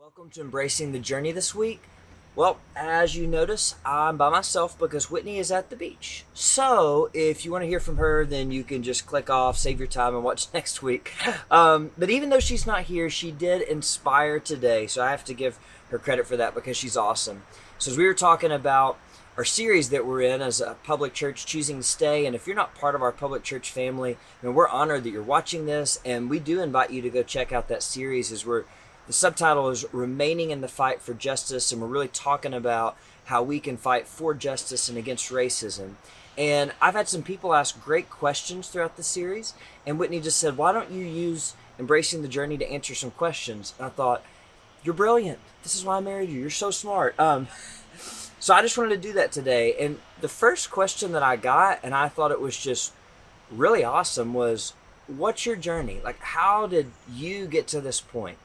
Welcome to Embracing the Journey this week. Well, as you notice, I'm by myself because Whitney is at the beach. So, if you want to hear from her, then you can just click off, save your time, and watch next week. But even though she's not here, she did inspire today. So, I have to give her credit for that because she's awesome. So, as we were talking about our series that we're in as a public church choosing to stay, and if you're not part of our public church family, we're honored that you're watching this, and we do invite you to go check out that series as the subtitle is Remaining in the Fight for Justice, and we're really talking about how we can fight for justice and against racism. And I've had some people ask great questions throughout the series, and Whitney just said, why don't you use Embracing the Journey to answer some questions? And I thought, you're brilliant. This is why I married you. You're so smart. So I just wanted to do that today. And the first question that I got, and I thought it was just really awesome, was, what's your journey? Like, how did you get to this point?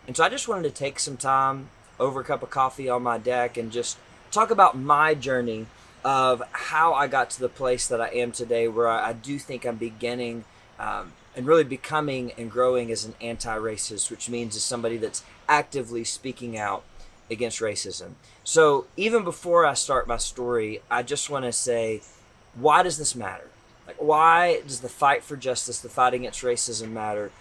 And so I just wanted to take some time over a cup of coffee on my deck and just talk about my journey of how I got to the place that I am today, where I do think I'm beginning and really becoming and growing as an anti-racist, which means as somebody that's actively speaking out against racism. So even before I start my story, I just want to say, why does this matter? Like, why does the fight for justice, the fight against racism matter?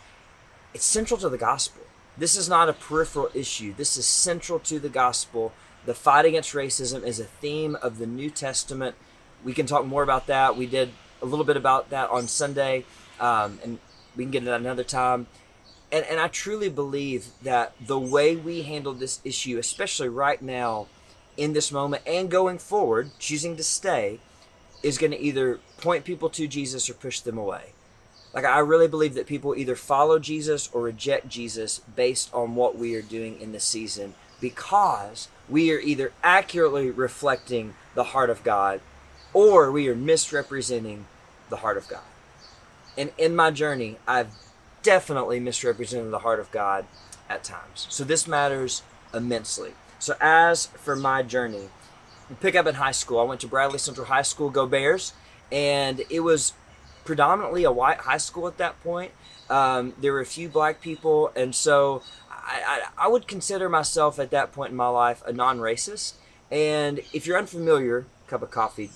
It's central to the gospel. This is not a peripheral issue. This is central to the gospel. The fight against racism is a theme of the New Testament. We can talk more about that. We did a little bit about that on Sunday, and we can get it another time. And I truly believe that the way we handle this issue, especially right now, in this moment, and going forward, choosing to stay, is going to either point people to Jesus or push them away. Like, I really believe that people either follow Jesus or reject Jesus based on what we are doing in this season, because we are either accurately reflecting the heart of God or we are misrepresenting the heart of God. And in my journey, I've definitely misrepresented the heart of God at times. So this matters immensely. So as for my journey, we pick up in high school. I went to Bradley Central High School, go Bears, and it was predominantly a white high school at that point. There were a few black people, and so I would consider myself at that point in my life a non-racist. And if you're unfamiliar, cup of coffee,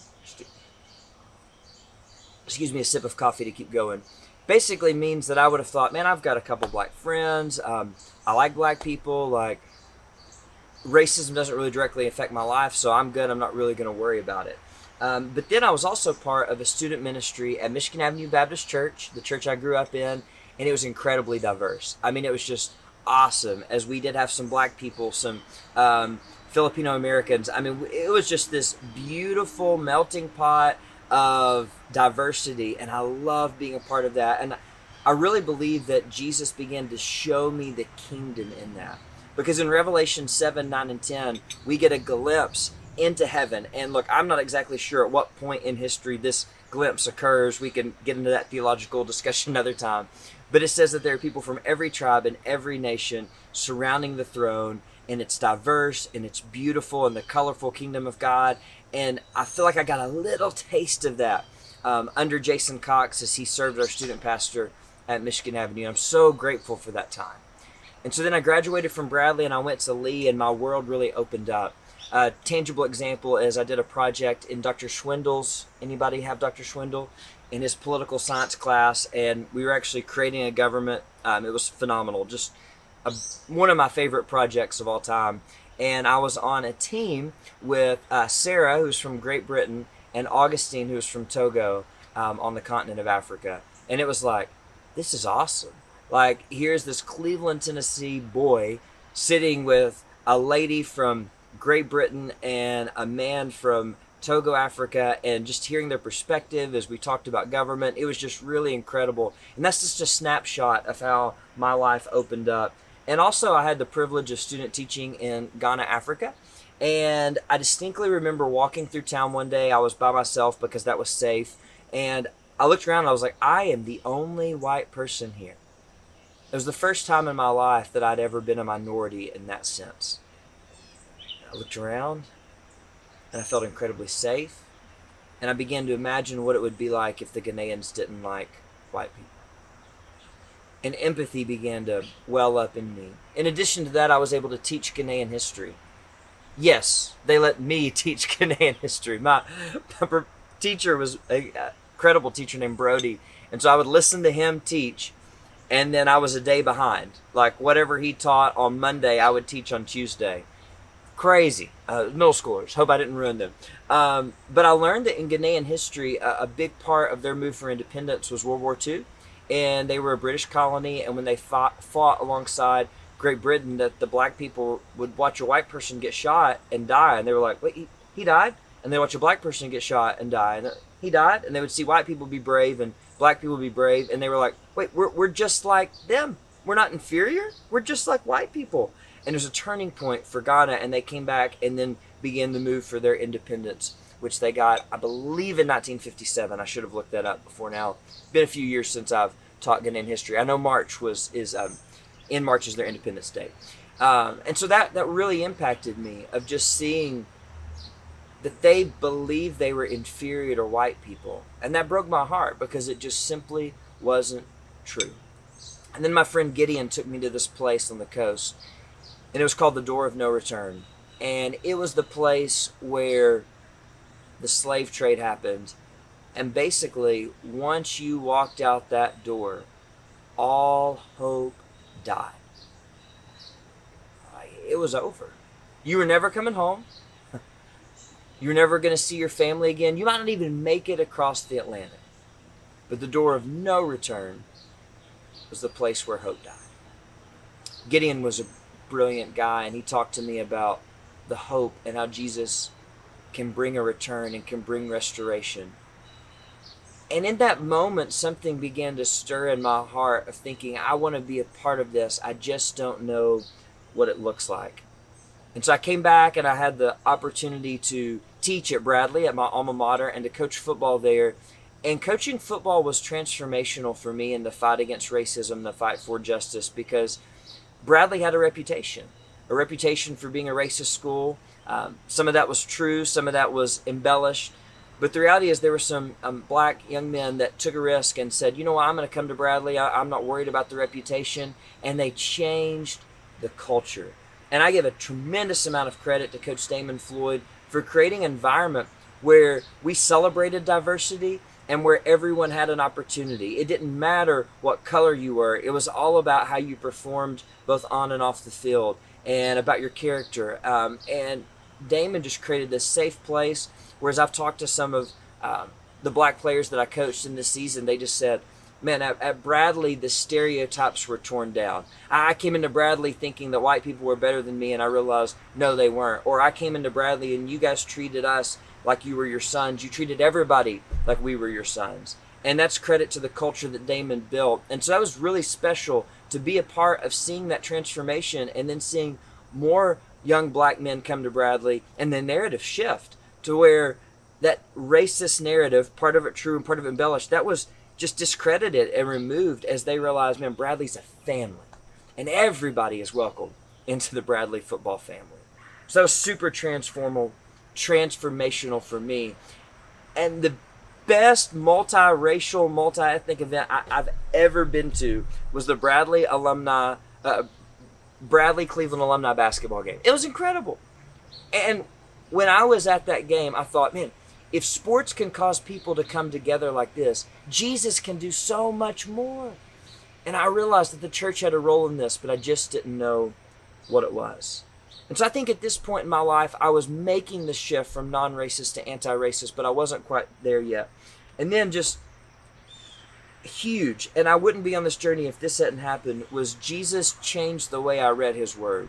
excuse me, a sip of coffee to keep going, basically means that I would have thought, man, I've got a couple black friends. I like black people. Like, racism doesn't really directly affect my life, so I'm good. I'm not really going to worry about it. But then I was also part of a student ministry at Michigan Avenue Baptist Church, the church I grew up in, and it was incredibly diverse. I mean, it was just awesome, as we did have some black people, some Filipino Americans. I mean, it was just this beautiful melting pot of diversity, and I love being a part of that. And I really believe that Jesus began to show me the kingdom in that. Because in Revelation 7, 9, and 10, we get a glimpse into heaven. And look, I'm not exactly sure at what point in history this glimpse occurs. We can get into that theological discussion another time. But it says that there are people from every tribe and every nation surrounding the throne, and it's diverse and it's beautiful and the colorful kingdom of God. And I feel like I got a little taste of that under Jason Cox as he served our student pastor at Michigan Avenue. I'm so grateful for that time. And so then I graduated from Bradley and I went to Lee, and my world really opened up. A tangible example is I did a project in Dr. Schwindel's, anybody have Dr. Schwindel? In his political science class, and we were actually creating a government. It was phenomenal, just one of my favorite projects of all time. And I was on a team with Sarah, who's from Great Britain, and Augustine, who's from Togo, on the continent of Africa. And it was like, this is awesome. Like, here's this Cleveland, Tennessee boy sitting with a lady from Great Britain and a man from Togo, Africa, and just hearing their perspective as we talked about government. It was just really incredible. And that's just a snapshot of how my life opened up. And also, I had the privilege of student teaching in Ghana, Africa. And I distinctly remember walking through town one day. I was by myself because that was safe. And I looked around and I was like, I am the only white person here. It was the first time in my life that I'd ever been a minority in that sense. I looked around and I felt incredibly safe. And I began to imagine what it would be like if the Ghanaians didn't like white people. and empathy began to well up in me. In addition to that, I was able to teach Ghanaian history. Yes, they let me teach Ghanaian history. My teacher was a credible teacher named Brody, and so I would listen to him teach, and then I was a day behind. Like whatever he taught on Monday, I would teach on Tuesday. Crazy. Middle schoolers. Hope I didn't ruin them. But I learned that in Ghanaian history, a big part of their move for independence was World War II, and they were a British colony. And when they fought alongside Great Britain, that the black people would watch a white person get shot and die, and they were like, "Wait, he died?" And they watch a black person get shot and die, and he died. And they would see white people be brave and black people be brave, and they were like, "Wait, we're just like them. We're not inferior. We're just like white people." And there's a turning point for Ghana, and they came back and then began the move for their independence, which they got, I believe, in 1957. I should have looked that up before now. It's been a few years since I've taught Ghanaian history. I know March in March is their Independence Day, and so that really impacted me, of just seeing that they believed they were inferior to white people, and that broke my heart because it just simply wasn't true. And then my friend Gideon took me to this place on the coast, and it was called the Door of No Return. And it was the place where the slave trade happened. And basically, once you walked out that door, all hope died. It was over. You were never coming home. You were never going to see your family again. You might not even make it across the Atlantic. But the Door of No Return was the place where hope died. Gideon was a brilliant guy, and he talked to me about the hope and how Jesus can bring a return and can bring restoration. And in that moment, something began to stir in my heart of thinking, I want to be a part of this. I just don't know what it looks like. And so I came back, and I had the opportunity to teach at Bradley, at my alma mater, and to coach football there. And coaching football was transformational for me in the fight against racism, the fight for justice, because Bradley had a reputation for being a racist school. Some of that was true, some of that was embellished. But the reality is there were some black young men that took a risk and said, you know what, I'm going to come to Bradley. I'm not worried about the reputation. And they changed the culture. And I give a tremendous amount of credit to Coach Damon Floyd for creating an environment where we celebrated diversity and where everyone had an opportunity. It didn't matter what color you were. It was all about how you performed both on and off the field and about your character. And Damon just created this safe place. Whereas I've talked to some of the black players that I coached in this season, they just said, man, at Bradley, the stereotypes were torn down. I came into Bradley thinking that white people were better than me, and I realized, no, they weren't. Or I came into Bradley, and you guys treated us like you were your sons. You treated everybody like we were your sons. And that's credit to the culture that Damon built. And so that was really special to be a part of seeing that transformation and then seeing more young black men come to Bradley and the narrative shift to where that racist narrative, part of it true and part of it embellished, that was just discredited and removed as they realized, man, Bradley's a family. And everybody is welcome into the Bradley football family. So that was super transformational for me. And the best multiracial, multi-ethnic event I've ever been to was the Bradley Cleveland alumni basketball game. It was incredible. And when I was at that game, I thought, man, if sports can cause people to come together like this, Jesus can do so much more. And I realized that the church had a role in this, but I just didn't know what it was. And so I think at this point in my life, I was making the shift from non-racist to anti-racist, but I wasn't quite there yet. And then just huge, and I wouldn't be on this journey if this hadn't happened, was Jesus changed the way I read his word.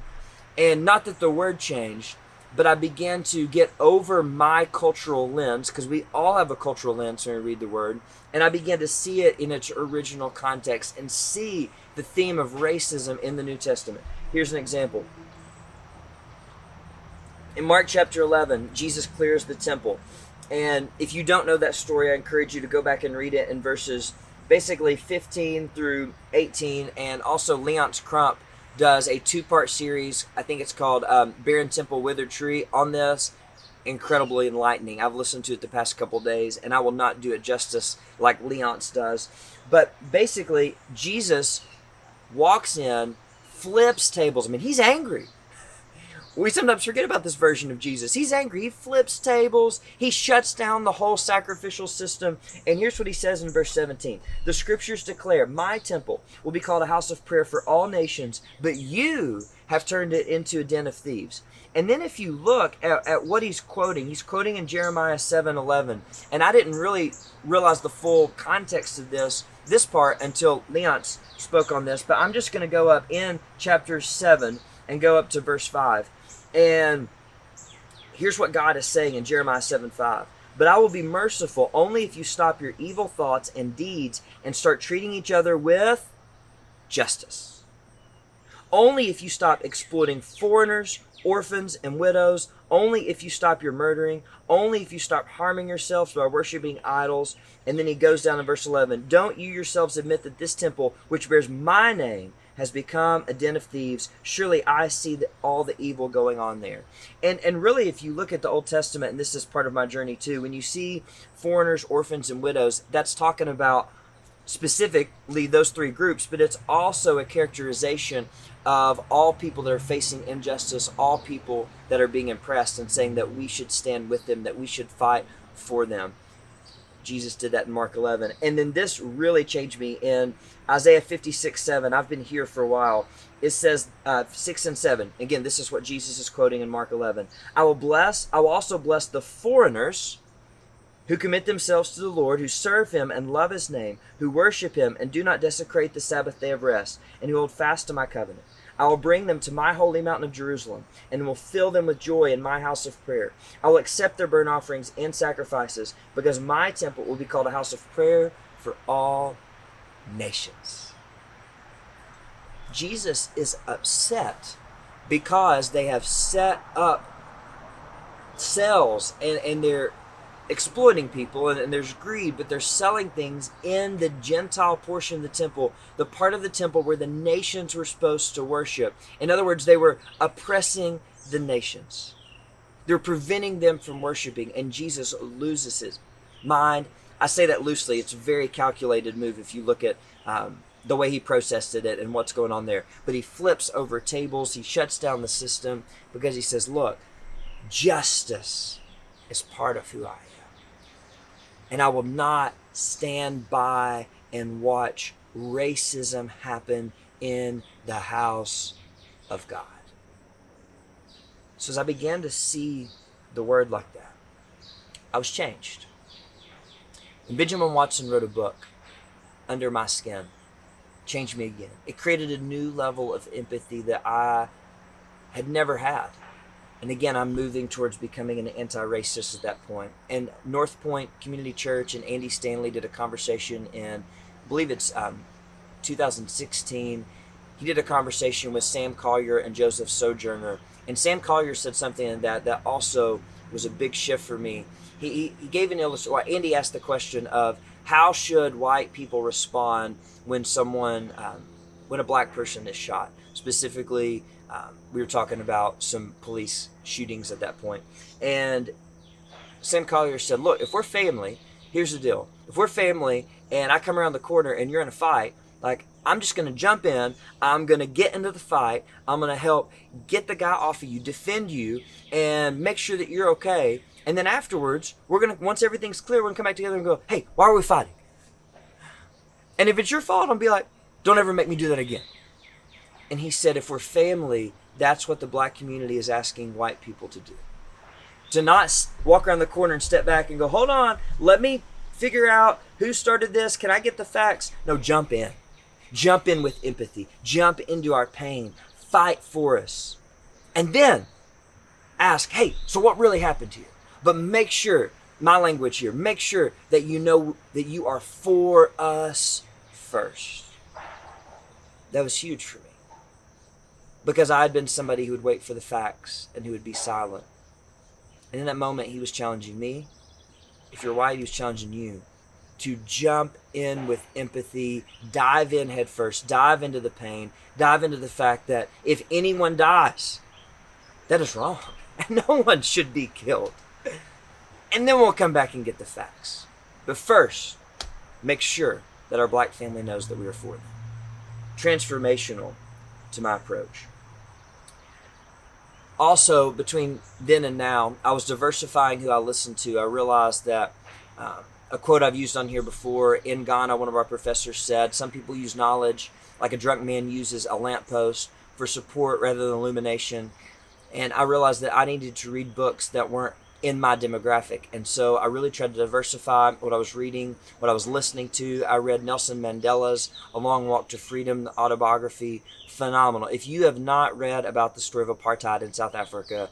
And not that the word changed, but I began to get over my cultural lens, because we all have a cultural lens when we read the word, and I began to see it in its original context and see the theme of racism in the New Testament. Here's an example. In Mark chapter 11, Jesus clears the temple. And if you don't know that story, I encourage you to go back and read it in verses basically 15 through 18. And also Leonce Crump does a two-part series. I think it's called Barren Temple, Withered Tree on this. Incredibly enlightening. I've listened to it the past couple days, and I will not do it justice like Leonce does. But basically, Jesus walks in, flips tables. I mean, he's angry. We sometimes forget about this version of Jesus. He's angry. He flips tables. He shuts down the whole sacrificial system. And here's what he says in verse 17. The scriptures declare, my temple will be called a house of prayer for all nations, but you have turned it into a den of thieves. And then if you look at what he's quoting in Jeremiah 7:11. And I didn't really realize the full context of this part until Leonce spoke on this. But I'm just going to go up in chapter 7 and go up to verse 5. And here's what God is saying in Jeremiah 7:5. But I will be merciful only if you stop your evil thoughts and deeds and start treating each other with justice. Only if you stop exploiting foreigners, orphans, and widows. Only if you stop your murdering. Only if you stop harming yourselves by worshiping idols. And then he goes down in verse 11. Don't you yourselves admit that this temple, which bears my name, has become a den of thieves? Surely I see all the evil going on there. And really, if you look at the Old Testament, and this is part of my journey too, when you see foreigners, orphans, and widows, that's talking about specifically those three groups, but it's also a characterization of all people that are facing injustice, all people that are being oppressed, and saying that we should stand with them, that we should fight for them. Jesus did that in Mark 11. And then this really changed me in Isaiah 56:7. I've been here for a while. It says 6 and 7. Again, this is what Jesus is quoting in Mark 11. I will also bless the foreigners who commit themselves to the Lord, who serve him and love his name, who worship him and do not desecrate the Sabbath day of rest, and who hold fast to my covenant. I will bring them to my holy mountain of Jerusalem, and will fill them with joy in my house of prayer. I will accept their burnt offerings and sacrifices, because my temple will be called a house of prayer for all nations. Jesus is upset because they have set up cells and they're exploiting people, and there's greed, but they're selling things in the Gentile portion of the temple, the part of the temple where the nations were supposed to worship. In other words, they were oppressing the nations. They're preventing them from worshiping, and Jesus loses his mind. I say that loosely. It's a very calculated move if you look at the way he processed it and what's going on there. But he flips over tables. He shuts down the system because he says, look, justice is part of who I am. And I will not stand by and watch racism happen in the house of God. So as I began to see the word like that, I was changed. And Benjamin Watson wrote a book, Under My Skin, changed me again. It created a new level of empathy that I had never had. And again, I'm moving towards becoming an anti-racist at that point. And North Point Community Church and Andy Stanley did a conversation in, I believe it's 2016. He did a conversation with Sam Collier and Joseph Sojourner. And Sam Collier said something in that also was a big shift for me. He gave an illustration. Andy asked the question of how should white people respond when when a black person is shot? Specifically, we were talking about some police shootings at that point. And Sam Collier said, look, if we're family, here's the deal. If we're family and I come around the corner and you're in a fight, like, I'm just going to jump in. I'm going to get into the fight. I'm going to help get the guy off of you, defend you, and make sure that you're okay. And then afterwards, once everything's clear, we're going to come back together and go, hey, why are we fighting? And if it's your fault, I'll be like, don't ever make me do that again. And he said, if we're family, that's what the black community is asking white people to do. To not walk around the corner and step back and go, hold on, let me figure out who started this. Can I get the facts? No, jump in. Jump in with empathy. Jump into our pain. Fight for us. And then ask, hey, so what really happened to you? But make sure, my language here, make sure that you know that you are for us first. That was huge for me. Because I had been somebody who would wait for the facts and who would be silent. And in that moment, he was challenging me. If you're white, he was challenging you to jump in with empathy, dive in head first, dive into the pain, dive into the fact that if anyone dies, that is wrong. And no one should be killed. And then we'll come back and get the facts. But first, make sure that our black family knows that we are for them. transformational to my approach. Also, between then and now, I was diversifying who I listened to. I realized that a quote I've used on here before, in Ghana, one of our professors said, some people use knowledge like a drunk man uses a lamppost for support rather than illumination. And I realized that I needed to read books that weren't in my demographic. And so I really tried to diversify what I was reading, what I was listening to. I read Nelson Mandela's A Long Walk to Freedom, the autobiography, phenomenal. If you have not read about the story of apartheid in South Africa,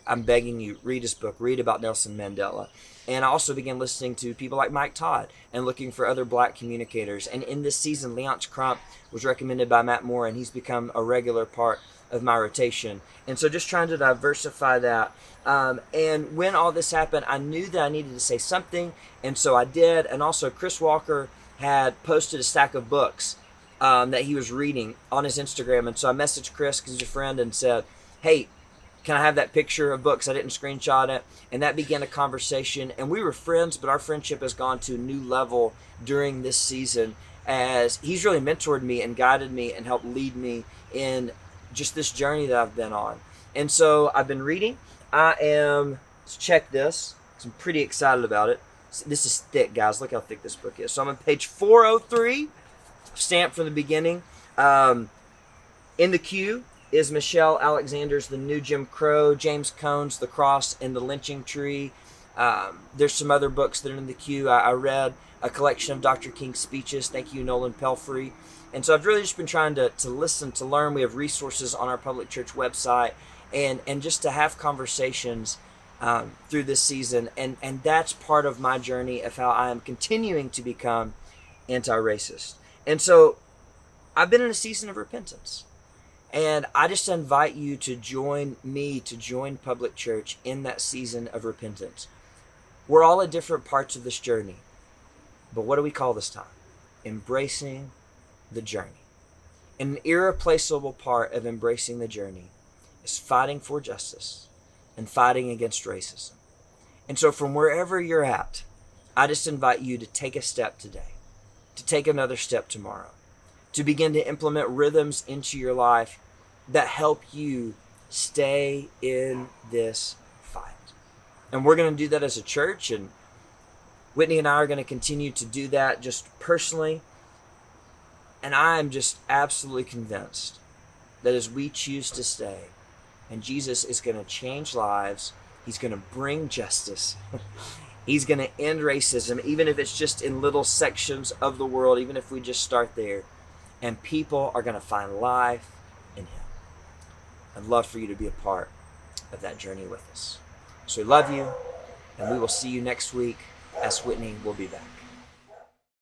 I'm begging you, read his book, read about Nelson Mandela. And I also began listening to people like Mike Todd and looking for other black communicators. And in this season, Leonce Crump was recommended by Matt Moore, and he's become a regular part of my rotation. And so just trying to diversify that. And when all this happened, I knew that I needed to say something, and so I did. And also, Chris Walker had posted a stack of books that he was reading on his Instagram. And so I messaged Chris, because he's a friend, and said, hey, can I have that picture of books? I didn't screenshot it. And that began a conversation. And we were friends, but our friendship has gone to a new level during this season, as he's really mentored me and guided me and helped lead me in just this journey that I've been on. And so I've been reading. Let's check this. I'm pretty excited about it. This is thick, guys. Look how thick this book is. So I'm on page 403, stamped from the beginning. In the queue is Michelle Alexander's The New Jim Crow, James Cone's The Cross and the Lynching Tree. There's some other books that are in the queue. I read a collection of Dr. King's speeches. Thank you, Nolan Pelfrey. And so I've really just been trying to listen, to learn. We have resources on our public church website, and just to have conversations through this season. And that's part of my journey of how I am continuing to become anti-racist. And so I've been in a season of repentance. And I just invite you to join me, to join Public Church in that season of repentance. We're all at different parts of this journey. But what do we call this time? Embracing the journey. And an irreplaceable part of embracing the journey is fighting for justice and fighting against racism. And so from wherever you're at, I just invite you to take a step today, to take another step tomorrow, to begin to implement rhythms into your life that help you stay in this fight. And we're going to do that as a church, and Whitney and I are going to continue to do that just personally. And I am just absolutely convinced that as we choose to stay, and Jesus is going to change lives, he's going to bring justice, he's going to end racism, even if it's just in little sections of the world, even if we just start there, and people are going to find life in him. I'd love for you to be a part of that journey with us. So we love you, and we will see you next week, as Whitney will be back.